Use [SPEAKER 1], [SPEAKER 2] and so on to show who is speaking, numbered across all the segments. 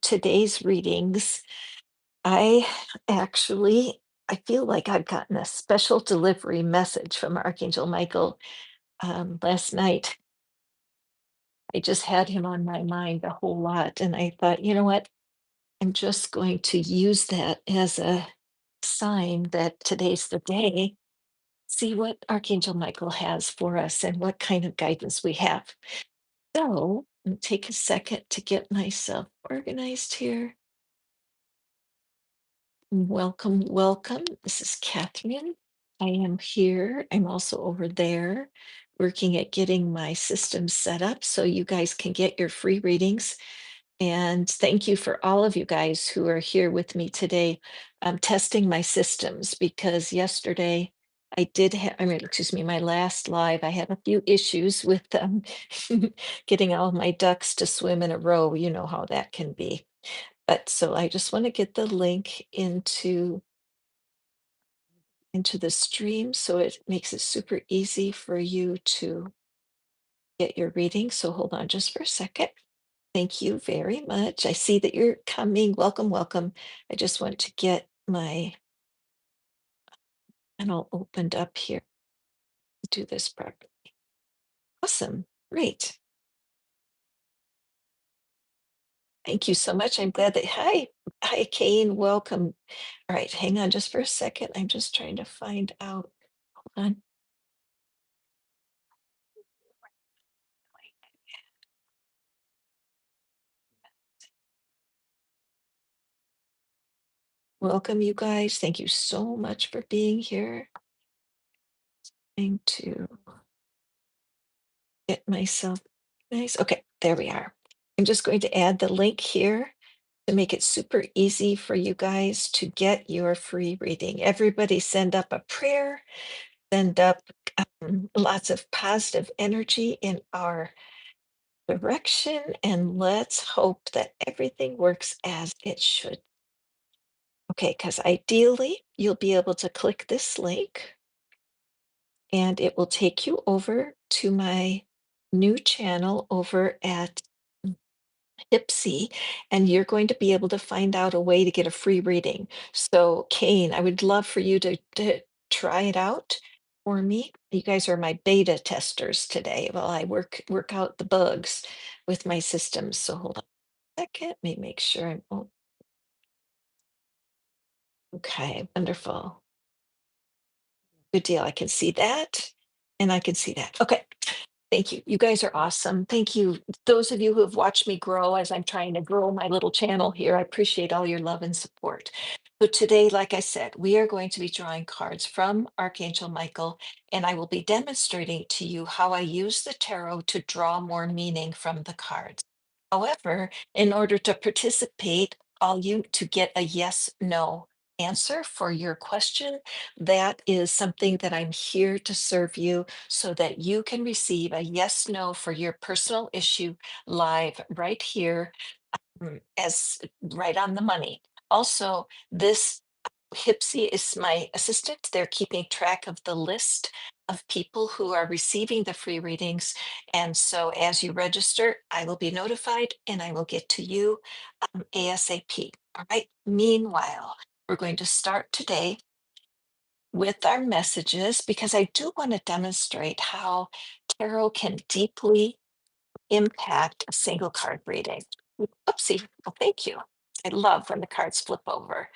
[SPEAKER 1] today's readings. I I feel like I've gotten a special delivery message from Archangel Michael last night. I just had him on my mind a whole lot, and I thought, you know what? I'm just going to use that as a sign that today's the day. See what Archangel Michael has for us and what kind of guidance we have. So, take a second to get myself organized here. Welcome, welcome. This is Catherine. I am here. I'm also over there working at getting my system set up so you guys can get your free readings. And thank you for all of you guys who are here with me today. I'm testing my systems because yesterday excuse me, my last live, I had a few issues with getting all my ducks to swim in a row. You know how that can be. But so I just want to get the link into the stream so it makes it super easy for you to get your reading. So hold on just for a second. Thank you very much. I see that you're coming. Welcome, welcome. I just want to get my panel opened up here. Do this properly. Awesome. Great. Thank you so much. I'm glad that hi, Kane. Welcome. All right, hang on just for a second. I'm just trying to find out. Hold on. Welcome, you guys. Thank you so much for being here. Trying to get myself nice. Okay, there we are. I'm just going to add the link here to make it super easy for you guys to get your free reading. Everybody send up a prayer, send up lots of positive energy in our direction, and let's hope that everything works as it should. Okay, because ideally you'll be able to click this link and it will take you over to my new channel over at Ipsy, and you're going to be able to find out a way to get a free reading. So, Kane, I would love for you to try it out for me. You guys are my beta testers today while I work out the bugs with my systems. So hold on a second. Let me make sure okay, wonderful. Good deal. I can see that, and I can see that. Okay. Thank you. You guys are awesome. Thank you. Those of you who have watched me grow as I'm trying to grow my little channel here, I appreciate all your love and support. So today, like I said, we are going to be drawing cards from Archangel Michael, and I will be demonstrating to you how I use the tarot to draw more meaning from the cards. However, in order to participate, all you to get a yes, no answer for your question, that is something that I'm here to serve you so that you can receive a yes, no for your personal issue live right here as right on the money. Also, this Hipsy is my assistant. They're keeping track of the list of people who are receiving the free readings. And so as you register, I will be notified and I will get to you ASAP. All right. Meanwhile, we're going to start today with our messages because I do want to demonstrate how tarot can deeply impact a single card reading. Oopsie. Well, thank you. I love when the cards flip over.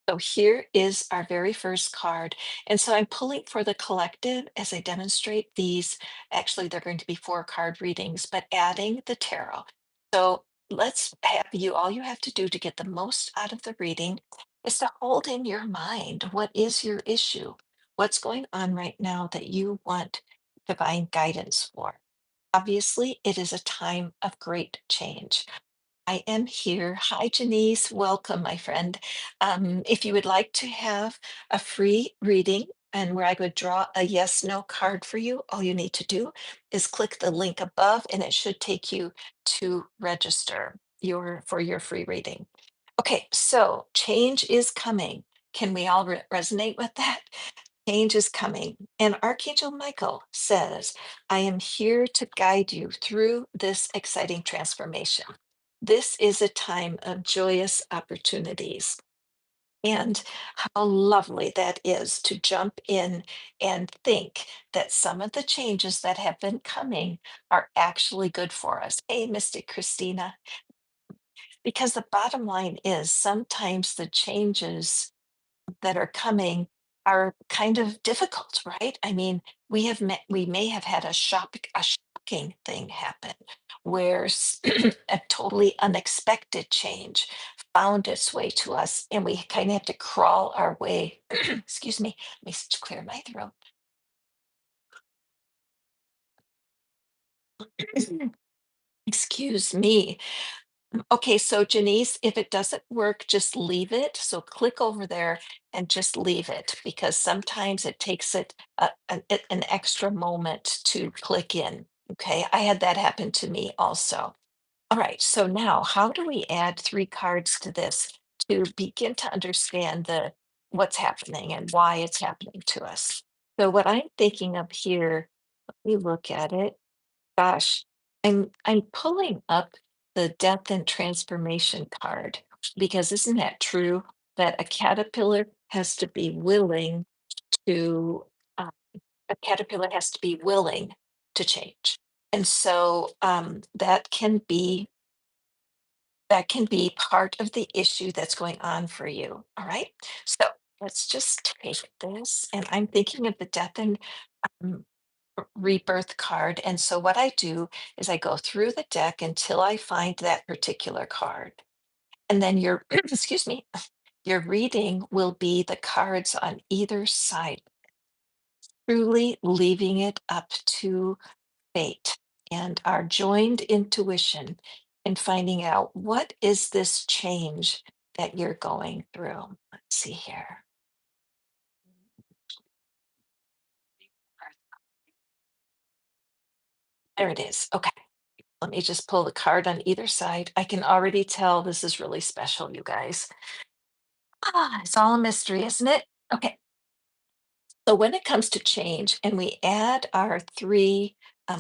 [SPEAKER 1] So here is our very first card. And so I'm pulling for the collective as I demonstrate these. Actually, they're going to be 4 card readings, but adding the tarot. So let's have you, all you have to do to get the most out of the reading is to hold in your mind what is your issue? What's going on right now that you want divine guidance for? Obviously, it is a time of great change. I am here. Hi, Janice. Welcome, my friend. If you would like to have a free reading and where I would draw a yes no card for you, all you need to do is click the link above and it should take you to register for your free reading. Okay, so change is coming. Can we all resonate with that? Change is coming. And Archangel Michael says, I am here to guide you through this exciting transformation. This is a time of joyous opportunities. And how lovely that is to jump in and think that some of the changes that have been coming are actually good for us. Hey, Mystic Christina, because the bottom line is sometimes the changes that are coming are kind of difficult, right? I mean, we may have had a shocking thing happen where a totally unexpected change found its way to us, and we kind of had to crawl our way. Excuse me, let me clear my throat. Excuse me. Okay, so Janice, if it doesn't work, just leave it. So click over there and just leave it because sometimes it takes an extra moment to click in. Okay, I had that happen to me also. All right, so now how do we add three cards to this to begin to understand the what's happening and why it's happening to us? So what I'm thinking of here, let me look at it. Gosh, I'm pulling up the death and transformation card because isn't that true that to uh, a caterpillar has to be willing to change. And so that can be part of the issue that's going on for you. All right. So let's just take this. And I'm thinking of the death and um, rebirth card. And so what I do is I go through the deck until I find that particular card. And then your, excuse me, your reading will be the cards on either side, truly leaving it up to fate and our joined intuition and finding out what is this change that you're going through. Let's see here. There it is. Okay. Let me just pull the card on either side. I can already tell this is really special, you guys. It's all a mystery, isn't it? Okay. So when it comes to change and we add our three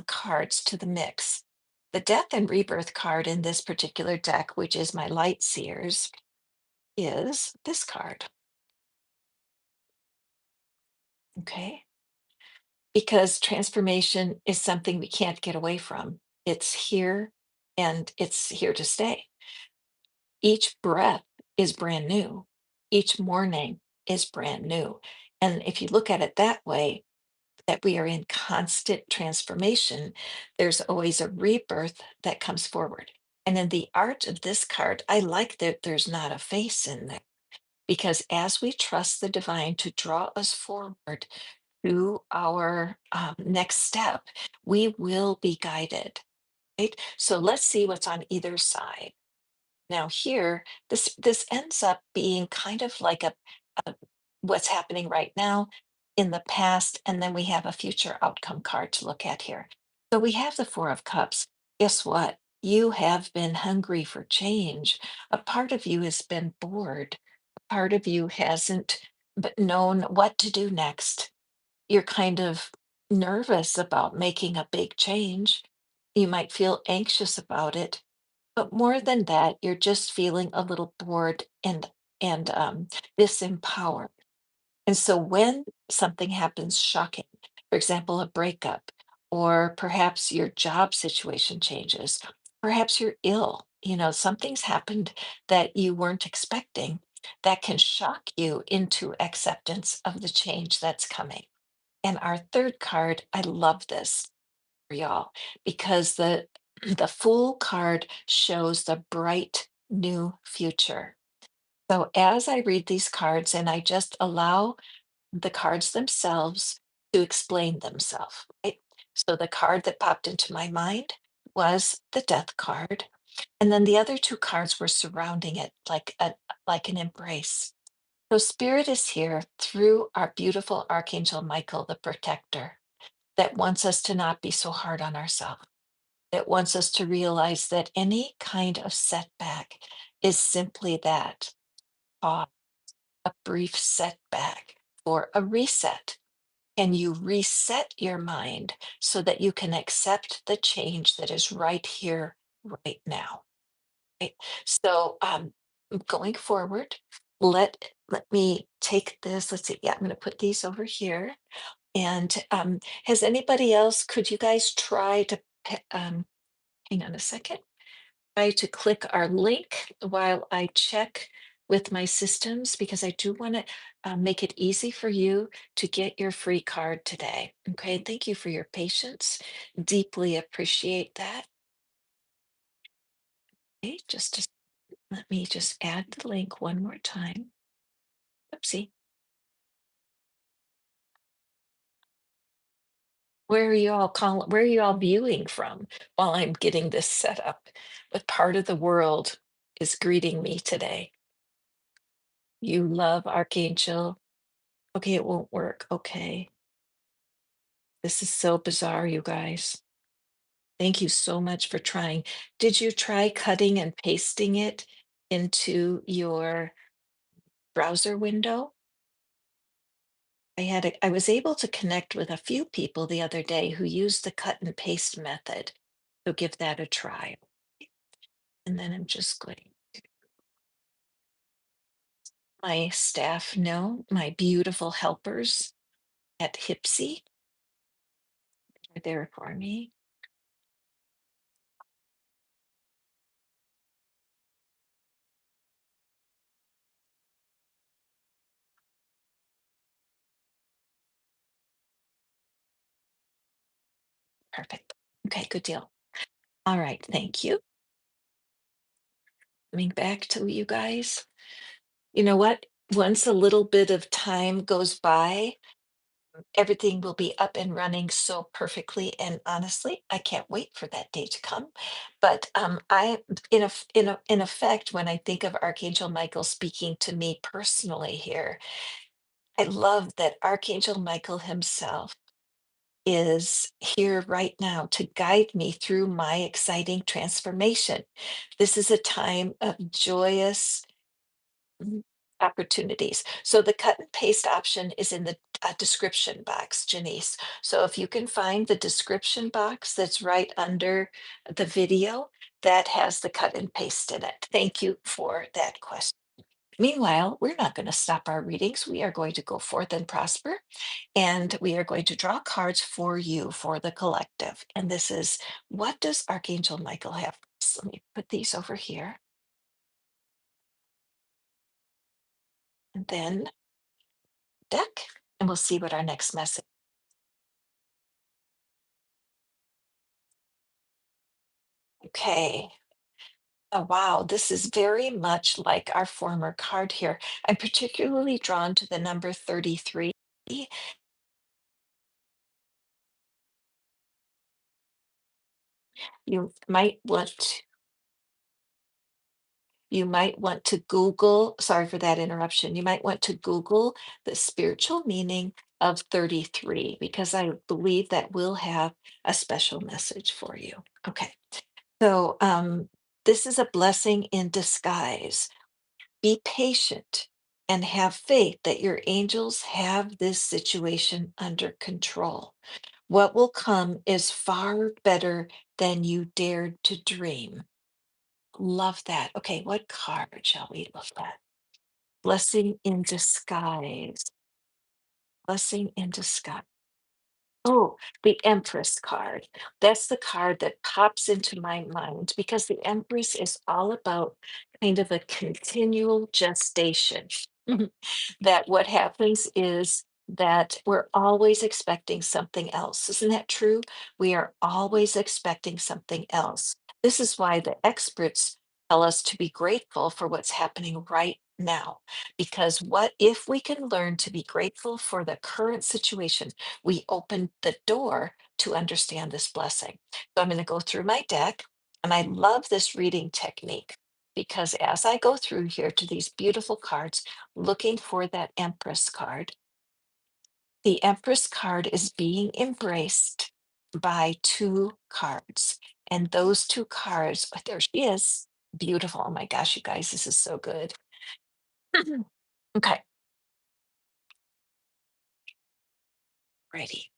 [SPEAKER 1] cards to the mix, the death and rebirth card in this particular deck, which is my light seers, is this card. Okay. Because transformation is something we can't get away from. It's here and it's here to stay. Each breath is brand new. Each morning is brand new. And if you look at it that way, that we are in constant transformation, there's always a rebirth that comes forward. And in the art of this card, I like that there's not a face in there because as we trust the divine to draw us forward to our next step, we will be guided. Right? So let's see what's on either side. Now here, this ends up being kind of like a what's happening right now in the past, and then we have a future outcome card to look at here. So we have the Four of Cups. Guess what? You have been hungry for change. A part of you has been bored. A part of you hasn't but known what to do next. You're kind of nervous about making a big change. You might feel anxious about it, but more than that, you're just feeling a little bored and disempowered. And so when something happens shocking, for example, a breakup, or perhaps your job situation changes, perhaps you're ill, something's happened that you weren't expecting that can shock you into acceptance of the change that's coming. And our third card, I love this for y'all because the Fool card shows the bright new future. So as I read these cards and I just allow the cards themselves to explain themselves, right? So the card that popped into my mind was the Death card, and then the other two cards were surrounding it like an embrace. So spirit is here through our beautiful Archangel Michael, the protector, that wants us to not be so hard on ourselves, that wants us to realize that any kind of setback is simply that pause, a brief setback or a reset. Can you reset your mind so that you can accept the change that is right here, right now? Right. So going forward, let me take this. Let's see. Yeah, I'm going to put these over here. And has anybody else? Could you guys try to hang on a second? Try to click our link while I check with my systems because I do want to make it easy for you to get your free card today. Okay. Thank you for your patience. Deeply appreciate that. Okay. Let me just add the link one more time. Oopsie. Where are you all viewing from while I'm getting this set up? What part of the world is greeting me today? You love Archangel. Okay, it won't work. Okay. This is so bizarre, you guys. Thank you so much for trying. Did you try cutting and pasting it into your browser window? I was able to connect with a few people the other day who used the cut and paste method. So give that a try. And then I'm just going my staff know, my beautiful helpers at Hipsy are there for me. Perfect. Okay, good deal. All right, thank you. Coming back to you guys. You know what? Once a little bit of time goes by, everything will be up and running so perfectly. And honestly, I can't wait for that day to come. But in effect, when I think of Archangel Michael speaking to me personally here, I love that Archangel Michael himself is here right now to guide me through my exciting transformation. This is a time of joyous opportunities. So the cut and paste option is in the description box, Janice. So if you can find the description box that's right under the video, that has the cut and paste in it. Thank you for that question. Meanwhile, we're not going to stop our readings. We are going to go forth and prosper, and we are going to draw cards for you, for the collective. And this is what does Archangel Michael have? So let me put these over here. And then deck, and we'll see what our next message. Okay. Oh, wow. This is very much like our former card here. I'm particularly drawn to the number 33. You might want you might want to Google, sorry for that interruption. You might want to Google the spiritual meaning of 33 because I believe that will have a special message for you. Okay. So this is a blessing in disguise. Be patient and have faith that your angels have this situation under control. What will come is far better than you dared to dream. Love that. Okay, what card shall we look at? Blessing in disguise. Blessing in disguise. Oh, the Empress card. That's the card that pops into my mind because the Empress is all about kind of a continual gestation. That what happens is that we're always expecting something else. Isn't that true? We are always expecting something else. This is why the experts tell us to be grateful for what's happening right now. Because what if we can learn to be grateful for the current situation? We open the door to understand this blessing. So I'm going to go through my deck, and I love this reading technique because as I go through here to these beautiful cards, looking for that Empress card, the Empress card is being embraced by two cards. And those two cards, oh, there she is. Beautiful. Oh my gosh, you guys, this is so good. Okay, righty.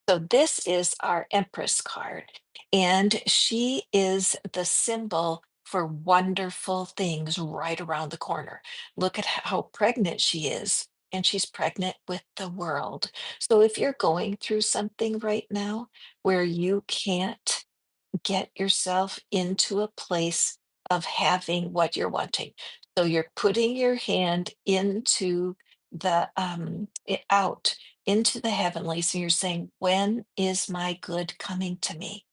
[SPEAKER 1] So this is our Empress card, and she is the symbol for wonderful things right around the corner. Look at how pregnant she is, and she's pregnant with the world. So if you're going through something right now where you can't get yourself into a place of having what you're wanting. So you're putting your hand into out into the heavenlies and you're saying, when is my good coming to me?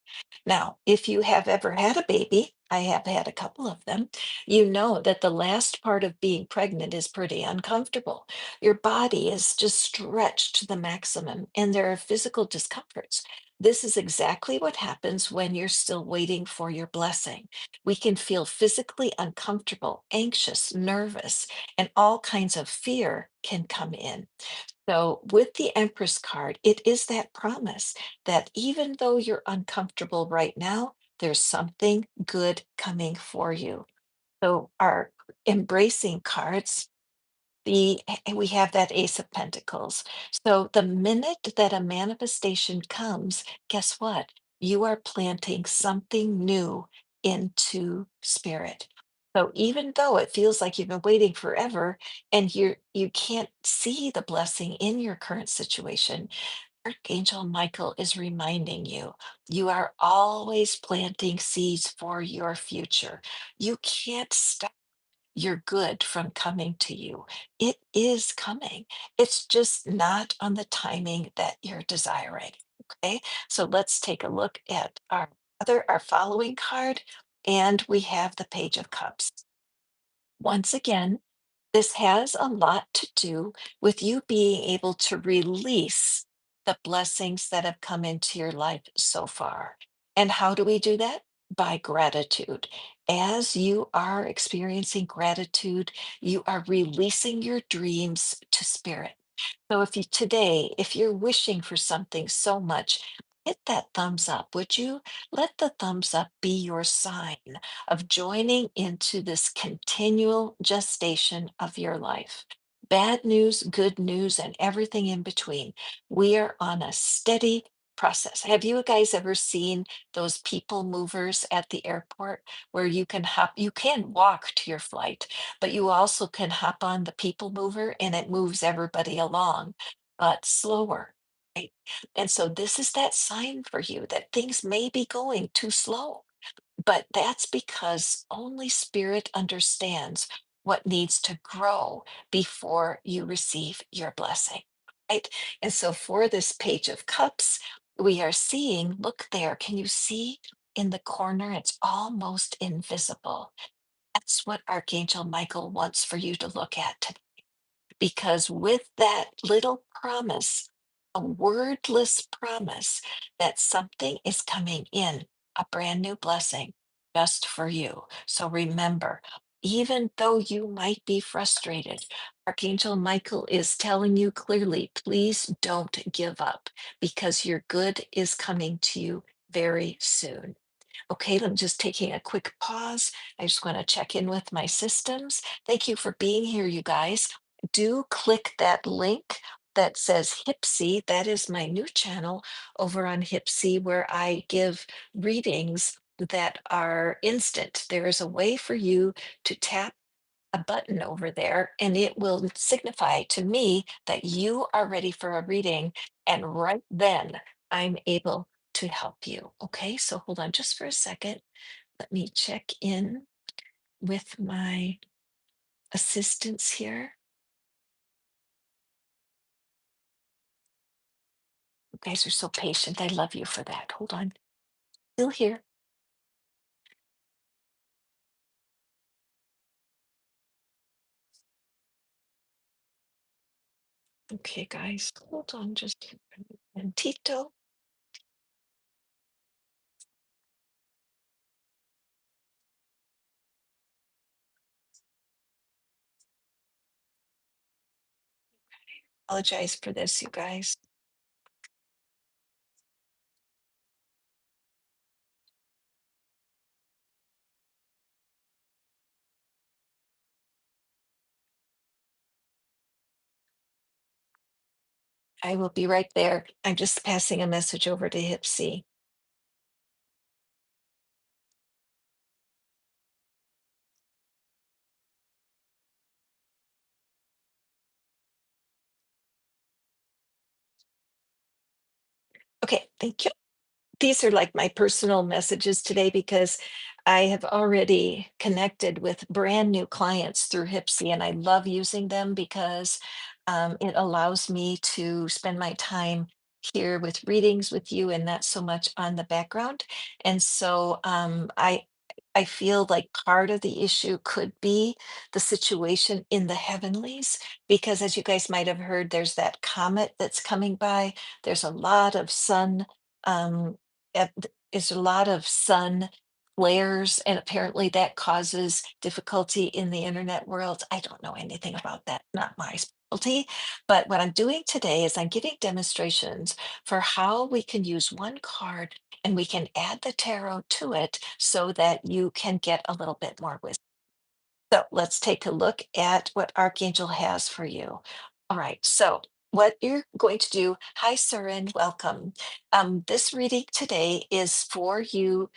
[SPEAKER 1] Now, if you have ever had a baby, I have had a couple of them, you know that the last part of being pregnant is pretty uncomfortable. Your body is just stretched to the maximum, and there are physical discomforts. This is exactly what happens when you're still waiting for your blessing. We can feel physically uncomfortable, anxious, nervous, and all kinds of fear can come in. So, with the Empress card, it is that promise that even though you're uncomfortable right now, there's something good coming for you. So, our embracing cards, we have that Ace of Pentacles. So, the minute that a manifestation comes, guess what? You are planting something new into spirit. So even though it feels like you've been waiting forever and you can't see the blessing in your current situation, Archangel Michael is reminding you, you are always planting seeds for your future. You can't stop your good from coming to you. It is coming. It's just not on the timing that you're desiring. Okay. So let's take a look at our following card. And we have the Page of Cups. Once again, this has a lot to do with you being able to release the blessings that have come into your life so far. And how do we do that? By gratitude. As you are experiencing gratitude, you are releasing your dreams to spirit. So if you today, if you're wishing for something so much, hit that thumbs up, would you? Let the thumbs up be your sign of joining into this continual gestation of your life. Bad news, good news, and everything in between. We are on a steady process. Have you guys ever seen those people movers at the airport where you can walk to your flight, but you also can hop on the people mover and it moves everybody along, but slower. Right? And so this is that sign for you that things may be going too slow, but that's because only spirit understands what needs to grow before you receive your blessing. Right? And so for this Page of Cups, we are seeing, look there, can you see in the corner? It's almost invisible. That's what Archangel Michael wants for you to look at today. Because with that little promise, a wordless promise that something is coming in, a brand new blessing just for you. So remember, even though you might be frustrated, Archangel Michael is telling you clearly, please don't give up because your good is coming to you very soon. Okay, I'm just taking a quick pause. I just want to check in with my systems. Thank you for being here, you guys. Do click that link that says Hipsy. That is my new channel over on Hipsy where I give readings that are instant. There is a way for you to tap a button over there and it will signify to me that you are ready for a reading. And right then I'm able to help you. Okay, so hold on just for a second. Let me check in with my assistants here. You guys are so patient. I love you for that. Hold on. Still here. Okay, guys. Hold on just a momentito. Apologize for this, you guys. I will be right there. I'm just passing a message over to Hipsy. Okay, thank you. These are like my personal messages today because I have already connected with brand new clients through Hipsy, and I love using them because it allows me to spend my time here with readings with you and not so much on the background. And so I feel like part of the issue could be the situation in the heavenlies, because as you guys might have heard, there's that comet that's coming by. There's a lot of sun. Is a lot of sun flares, and apparently that causes difficulty in the internet world. I don't know anything about that, not my specialty. But what I'm doing today is I'm giving demonstrations for how we can use one card and we can add the tarot to it so that you can get a little bit more wisdom. So let's take a look at what Archangel has for you. All right. So what you're going to do, hi, Surin, welcome. This reading today is for you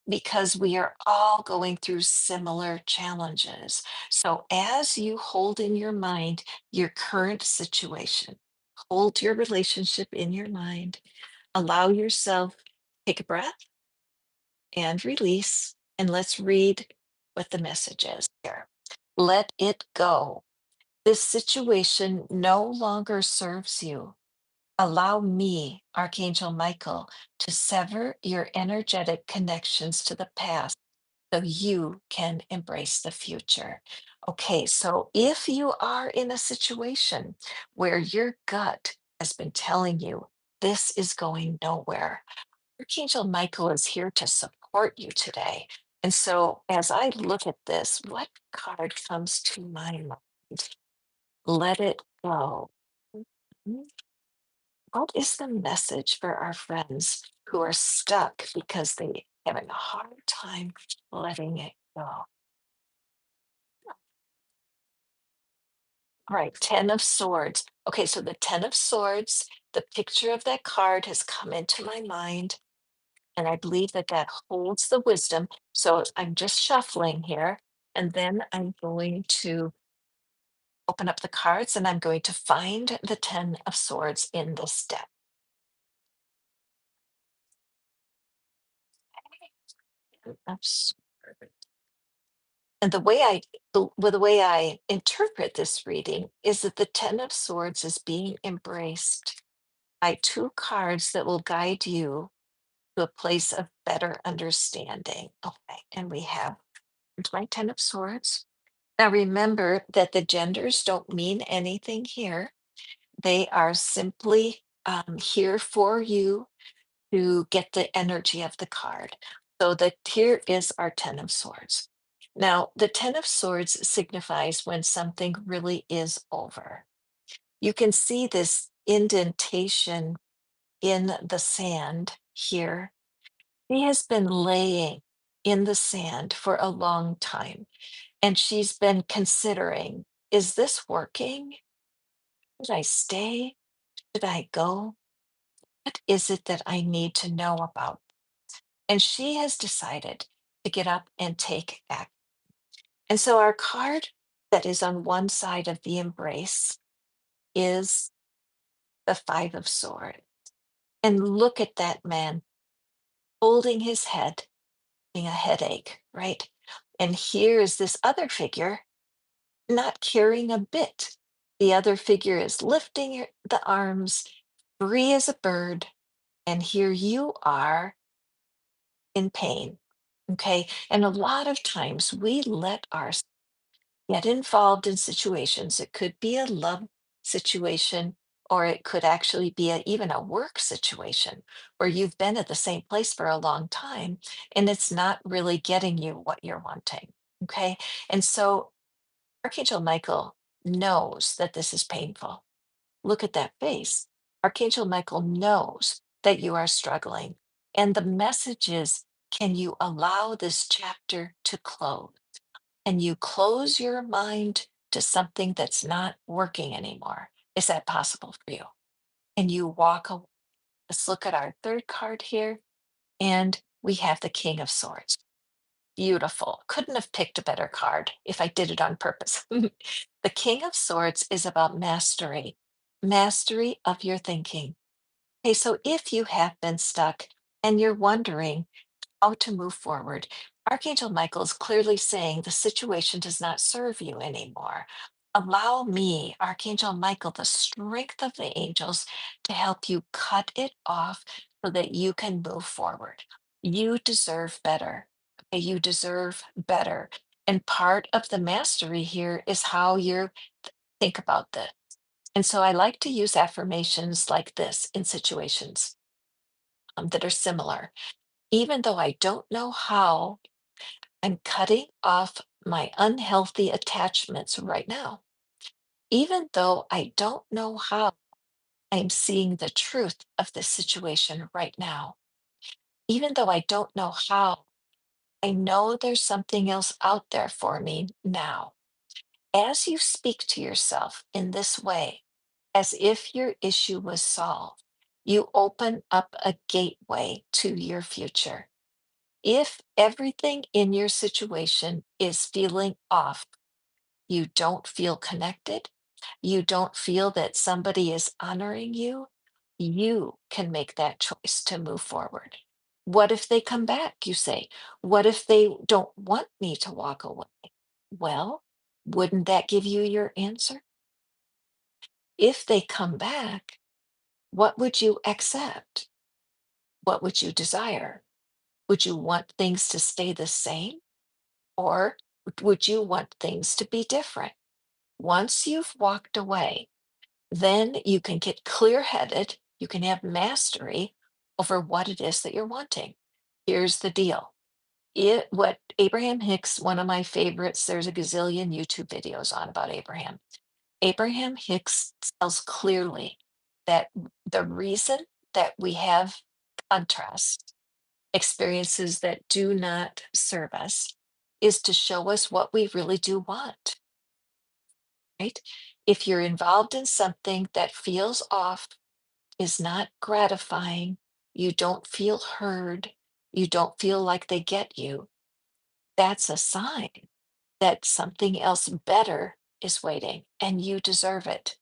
[SPEAKER 1] because we are all going through similar challenges. So as you hold in your mind your current situation, hold your relationship in your mind, allow yourself, take a breath and release, and let's read what the message is here. Let it go. This situation no longer serves you. Allow me, Archangel Michael, to sever your energetic connections to the past so you can embrace the future. Okay, so if you are in a situation where your gut has been telling you this is going nowhere, Archangel Michael is here to support you today. And so as I look at this, what card comes to my mind? Let it go. Mhm. What is the message for our friends who are stuck because they having a hard time letting it go? All right, 10 of Swords. Okay, so the 10 of Swords, the picture of that card has come into my mind, and I believe that that holds the wisdom. So I'm just shuffling here, and then I'm going to open up the cards and I'm going to find the 10 of Swords in this deck. Of Swords. And the way I interpret this reading is that the 10 of Swords is being embraced by two cards that will guide you to a place of better understanding. Okay, and we have my 10 of Swords. Now remember that the genders don't mean anything here. They are simply here for you to get the energy of the card. So that here is our 10 of Swords. Now, the 10 of Swords signifies when something really is over. You can see this indentation in the sand here. She has been laying in the sand for a long time, and she's been considering, is this working? Should I stay? Should I go? What is it that I need to know about? And she has decided to get up and take action. And so our card that is on one side of the embrace is the Five of Swords. And look at that man holding his head, being a headache, right? And here is this other figure not caring a bit. The other figure is lifting the arms, free as a bird. And here you are in pain. Okay. And a lot of times we let ourselves get involved in situations. It could be a love situation, or it could actually be even a work situation where you've been at the same place for a long time and it's not really getting you what you're wanting. Okay. And so Archangel Michael knows that this is painful. Look at that face. Archangel Michael knows that you are struggling. And the message is, can you allow this chapter to close? Can you close your mind to something that's not working anymore? Is that possible for you? And you walk away. Let's look at our third card here. And we have the King of Swords. Beautiful. Couldn't have picked a better card if I did it on purpose. The King of Swords is about mastery, mastery of your thinking. Okay, so if you have been stuck and you're wondering how to move forward, Archangel Michael is clearly saying the situation does not serve you anymore. Allow me, Archangel Michael, the strength of the angels, to help you cut it off so that you can move forward. You deserve better. Okay, you deserve better. And part of the mastery here is how you think about this. And so I like to use affirmations like this in situations that are similar. Even though I don't know how, I'm cutting off my unhealthy attachments right now. Even though I don't know how, I'm seeing the truth of this situation right now. Even though I don't know how, I know there's something else out there for me now. As you speak to yourself in this way, as if your issue was solved, you open up a gateway to your future. If everything in your situation is feeling off, you don't feel connected, you don't feel that somebody is honoring you can make that choice to move forward. What if they come back, you say? What if they don't want me to walk away? Well, wouldn't that give you your answer? If they come back, what would you accept? What would you desire? Would you want things to stay the same? Or would you want things to be different? Once you've walked away, then you can get clear headed. You can have mastery over what it is that you're wanting. Here's the deal. What Abraham Hicks, one of my favorites, there's a gazillion YouTube videos on about Abraham. Abraham Hicks tells clearly that the reason that we have contrast, experiences that do not serve us, is to show us what we really do want, right? If you're involved in something that feels off, is not gratifying, you don't feel heard, you don't feel like they get you, that's a sign that something else better is waiting and you deserve it.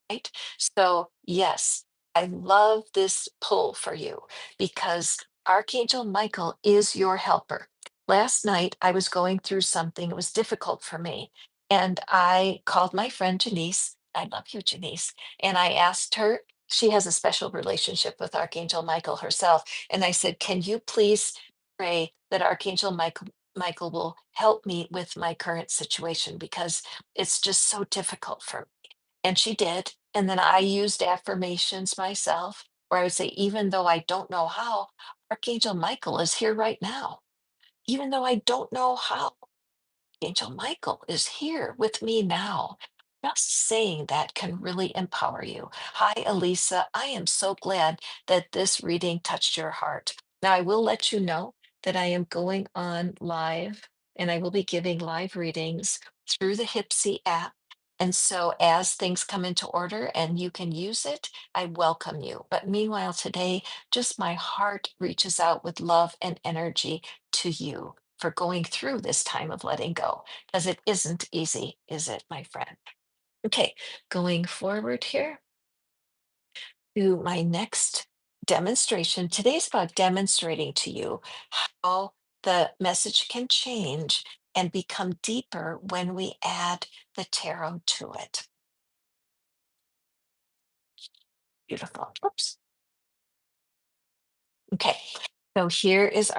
[SPEAKER 1] Right? So, yes, I love this pull for you because Archangel Michael is your helper. Last night, I was going through something, it was difficult for me. And I called my friend Janice. I love you, Janice. And I asked her, she has a special relationship with Archangel Michael herself. And I said, can you please pray that Archangel Michael will help me with my current situation because it's just so difficult for me. And she did. And then I used affirmations myself, where I would say, even though I don't know how, Archangel Michael is here right now. Even though I don't know how, Angel Michael is here with me now. Just saying that can really empower you. Hi, Elisa. I am so glad that this reading touched your heart. Now, I will let you know that I am going on live and I will be giving live readings through the Hipsy app. And so, as things come into order and you can use it, I welcome you. But meanwhile, today, just my heart reaches out with love and energy to you for going through this time of letting go, because it isn't easy, is it, my friend? Okay, going forward here to my next demonstration. Today's about demonstrating to you how the message can change and become deeper when we add the tarot to it. Beautiful. Oops. Okay, so here is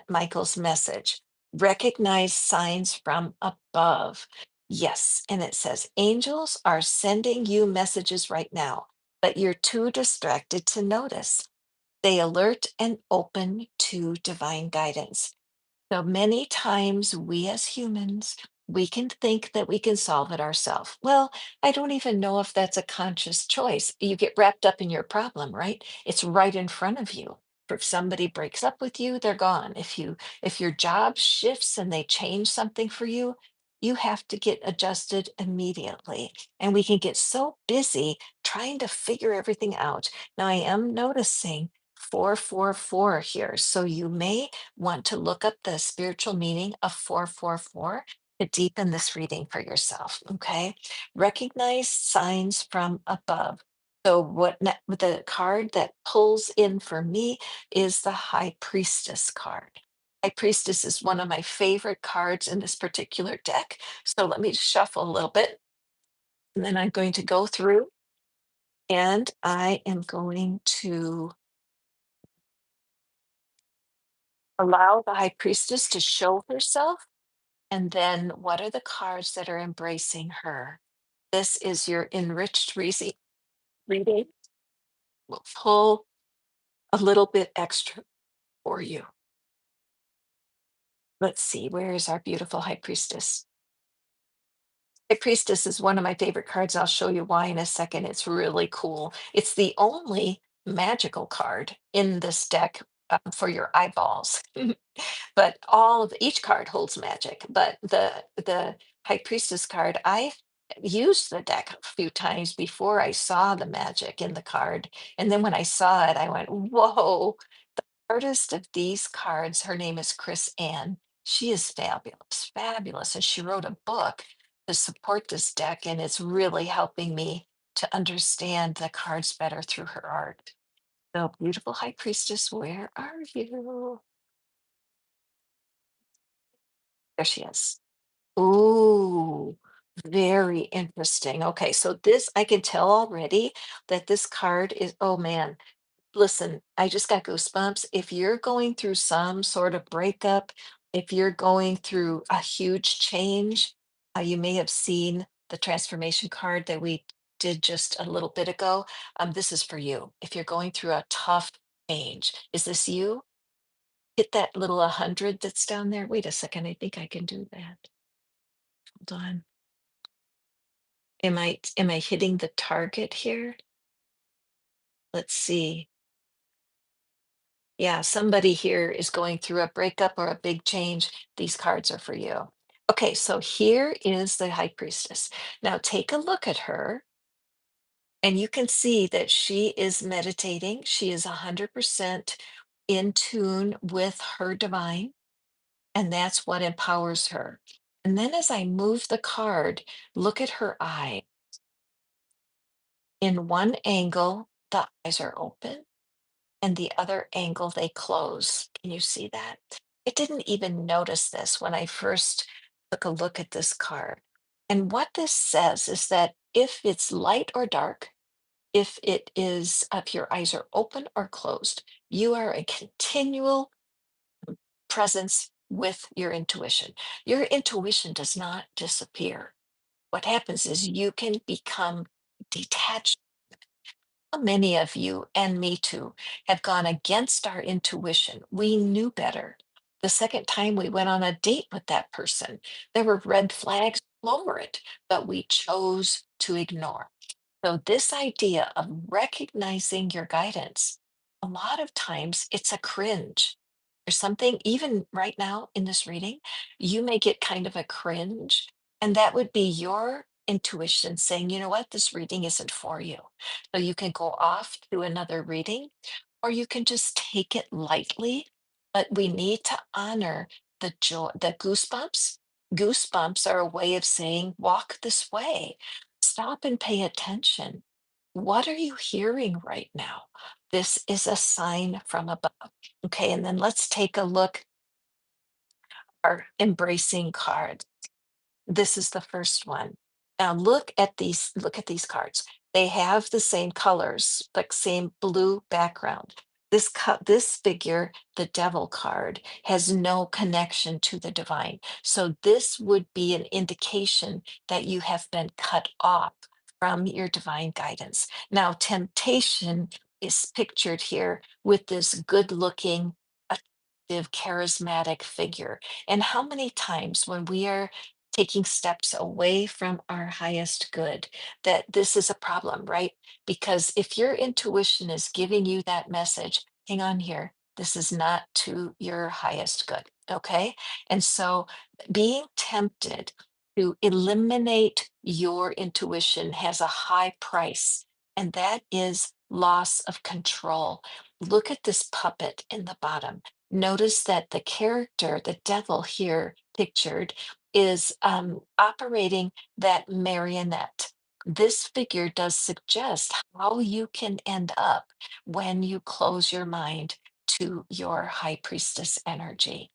[SPEAKER 1] Michael's message. Recognize signs from above. Yes, and it says angels are sending you messages right now, but you're too distracted to notice. They alert and open to divine guidance. So many times we as humans, we can think that we can solve it ourselves. Well, I don't even know if that's a conscious choice. You get wrapped up in your problem, right? It's right in front of you. If somebody breaks up with you, they're gone. If your job shifts and they change something for you, you have to get adjusted immediately. And we can get so busy trying to figure everything out. Now I am noticing 444 here. So you may want to look up the spiritual meaning of 444 to deepen this reading for yourself. Okay. Recognize signs from above. So what the card that pulls in for me is the High Priestess card. High Priestess is one of my favorite cards in this particular deck. So let me shuffle a little bit, and then I'm going to go through and I am going to allow the High Priestess to show herself. And then what are the cards that are embracing her? This is your enriched reading. We'll pull a little bit extra for you. Let's see, where is our beautiful High Priestess? High Priestess is one of my favorite cards. I'll show you why in a second. It's really cool. It's the only magical card in this deck for your eyeballs. But all of each card holds magic. But the High Priestess card, I used the deck a few times before I saw the magic in the card. And then when I saw it, I went, whoa, artist of these cards, her name is Chris Ann. She is fabulous, fabulous. And she wrote a book to support this deck, and it's really helping me to understand the cards better through her art. So, beautiful High Priestess, where are you? There she is. Ooh, very interesting. Okay, so this I can tell already that this card is, oh man, listen, I just got goosebumps. If you're going through some sort of breakup, if you're going through a huge change, you may have seen the transformation card that we did just a little bit ago. This is for you. If you're going through a tough change, is this you? Hit that little 100 that's down there. Wait a second. I think I can do that. Hold on. Am I hitting the target here? Let's see. Yeah, somebody here is going through a breakup or a big change. These cards are for you. Okay, so here is the High Priestess. Now take a look at her, and you can see that she is meditating. She is 100% in tune with her divine, and that's what empowers her. And then as I move the card, look at her eye. In one angle, the eyes are open, and the other angle they close. Can you see that? I didn't even notice this when I first took a look at this card. And what this says is that if it's light or dark, if your eyes are open or closed, you are a continual presence with your intuition. Your intuition does not disappear. What happens is you can become detached. Many of you, and me too, have gone against our intuition. We knew better. The second time we went on a date with that person, there were red flags all over it, but we chose to ignore. So, this idea of recognizing your guidance, a lot of times it's a cringe. There's something, even right now in this reading, you may get kind of a cringe, and that would be your intuition saying, you know what, this reading isn't for you. So, you can go off to another reading, or you can just take it lightly. But we need to honor the joy, the goosebumps. Goosebumps are a way of saying, walk this way, stop and pay attention. What are you hearing right now? This is a sign from above. Okay, and then let's take a look at our embracing cards. This is the first one. Now look at these cards. They have the same colors, like same blue background. This figure, the devil card, has no connection to the divine. So this would be an indication that you have been cut off from your divine guidance. Now, temptation is pictured here with this good-looking, attractive, charismatic figure. And how many times when we are taking steps away from our highest good, that this is a problem, right? Because if your intuition is giving you that message, hang on here, this is not to your highest good. Okay. And so being tempted to eliminate your intuition has a high price, and that is loss of control. Look at this puppet in the bottom. Notice that the character, the devil here pictured, is operating that marionette. This figure does suggest how you can end up when you close your mind to your high priestess energy.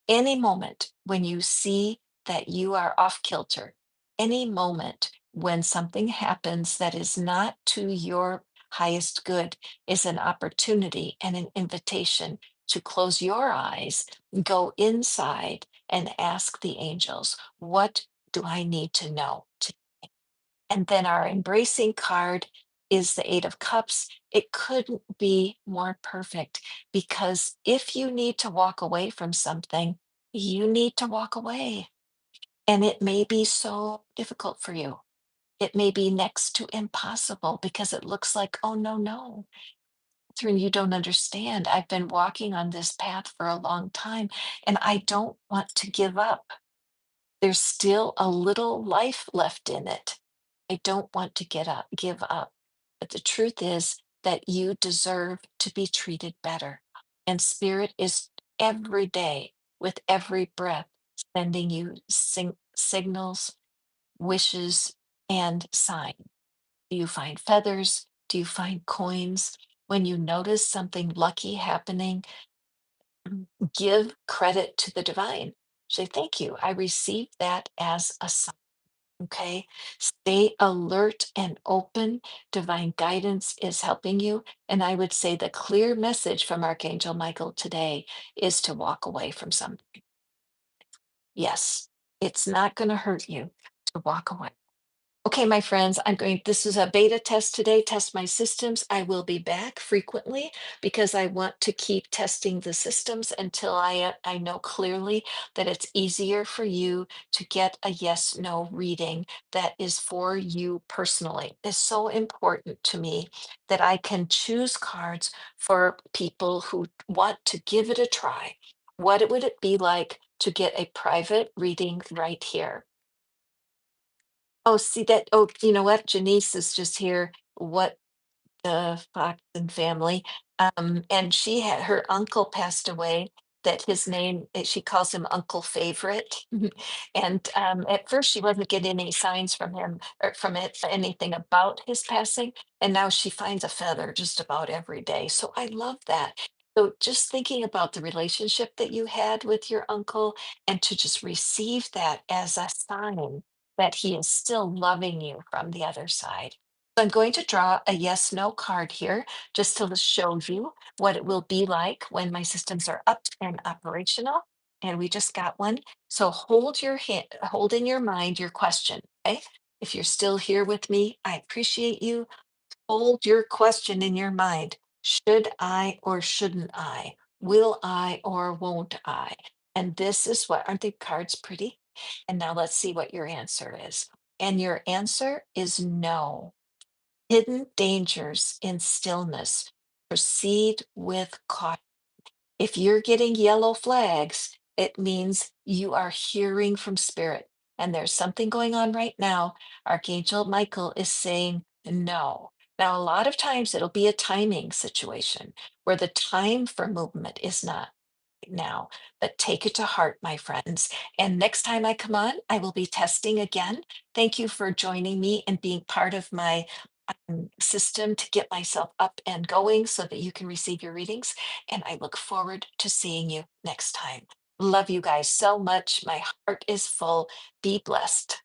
[SPEAKER 1] Any moment when you see that you are off kilter, any moment when something happens that is not to your highest good is an opportunity and an invitation to close your eyes, go inside, and ask the angels, what do I need to know? And then our embracing card is the Eight of Cups. It couldn't be more perfect because if you need to walk away from something, you need to walk away. And it may be so difficult for you. It may be next to impossible because it looks like, oh, no, no. Catherine, you don't understand. I've been walking on this path for a long time and I don't want to give up. There's still a little life left in it. I don't want to give up. But the truth is that you deserve to be treated better. And spirit is every day, with every breath, sending you signals, wishes, and signs. Do you find feathers? Do you find coins? When you notice something lucky happening, give credit to the divine. Say, thank you. I received that as a sign. Okay. Stay alert and open. Divine guidance is helping you. And I would say the clear message from Archangel Michael today is to walk away from something. Yes, it's not going to hurt you to walk away. Okay, my friends, this is a beta test today, test my systems. I will be back frequently because I want to keep testing the systems until I know clearly that it's easier for you to get a yes, no reading that is for you personally. It's so important to me that I can choose cards for people who want to give it a try. What would it be like to get a private reading right here? Oh, see that? Oh, you know what? Janice is just here. What the Fox and family. And she had her uncle passed away. That his name, she calls him Uncle Favorite. And at first, she wasn't getting any signs from him or from it, anything about his passing. And now she finds a feather just about every day. So I love that. So just thinking about the relationship that you had with your uncle and to just receive that as a sign that he is still loving you from the other side. So I'm going to draw a yes no card here just to show you what it will be like when my systems are up and operational. And we just got one. So hold your hand, hold in your mind your question. Okay. If you're still here with me, I appreciate you. Hold your question in your mind. Should I or shouldn't I? Will I or won't I? And this is what, aren't the cards pretty? And now let's see what your answer is. And your answer is no. Hidden dangers in stillness. Proceed with caution. If you're getting yellow flags, it means you are hearing from spirit. And there's something going on right now. Archangel Michael is saying no. Now, a lot of times it'll be a timing situation where the time for movement is not right now, but take it to heart, my friends. And next time I come on, I will be testing again. Thank you for joining me and being part of my system to get myself up and going so that you can receive your readings. And I look forward to seeing you next time. Love you guys so much. My heart is full. Be blessed.